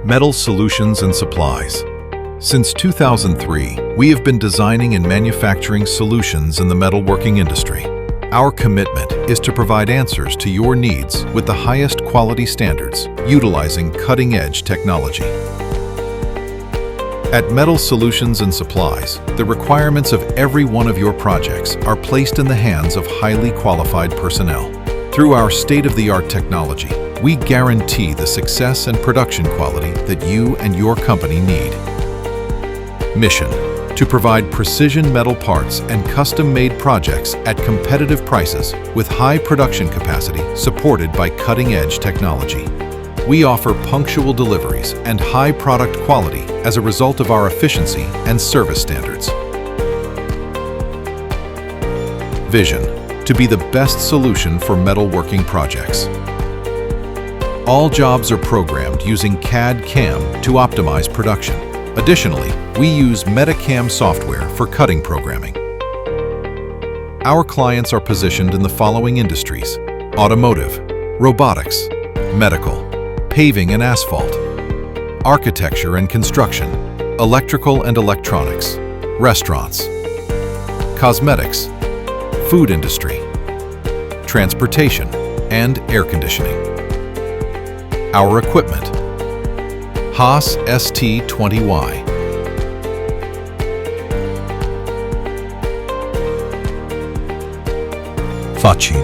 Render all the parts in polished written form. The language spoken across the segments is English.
Metal Solutions and Supplies. Since 2003, we have been designing and manufacturing solutions in the metalworking industry. Our commitment is to provide answers to your needs with the highest quality standards, utilizing cutting-edge technology. At Metal Solutions and Supplies, the requirements of every one of your projects are placed in the hands of highly qualified personnel. Through our state-of-the-art technology, we guarantee the success and production quality that you and your company need. Mission: to provide precision metal parts and custom-made projects at competitive prices with high production capacity supported by cutting-edge technology. We offer punctual deliveries and high product quality as a result of our efficiency and service standards. Vision: to be the best solution for metalworking projects. All jobs are programmed using CAD/CAM to optimize production. Additionally, we use MetaCAM software for cutting programming. Our clients are positioned in the following industries: automotive, robotics, medical, paving and asphalt, architecture and construction, electrical and electronics, restaurants, cosmetics, food industry, transportation, and air conditioning. Our equipment: Haas ST20Y, Facin,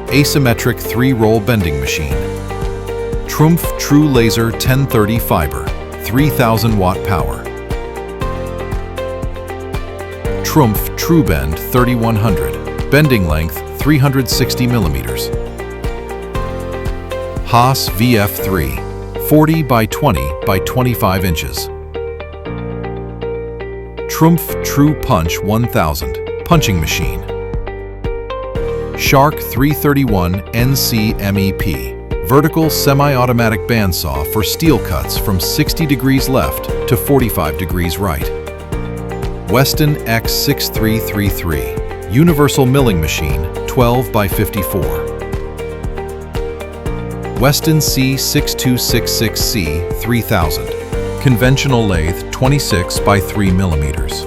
asymmetric 3-roll bending machine, Trumpf True Laser 1030 fiber, 3000 watt power, Trumpf True Bend 3100, bending length 360 millimeters, Haas VF3, 40 by 20 by 25 inches. Trumpf True Punch 1000, punching machine. Shark 331 NC MEP, vertical semi-automatic bandsaw for steel cuts from 60 degrees left to 45 degrees right. Weston X6333, universal milling machine 12 by 54. Weston C6266C 3000, conventional lathe 26 by 3 millimeters.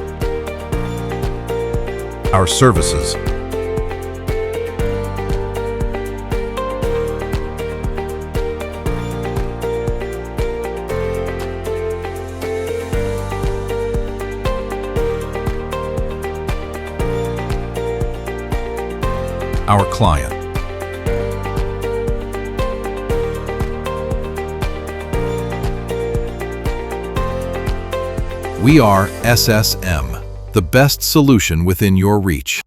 Our services: our client. We are SSM, the best solution within your reach.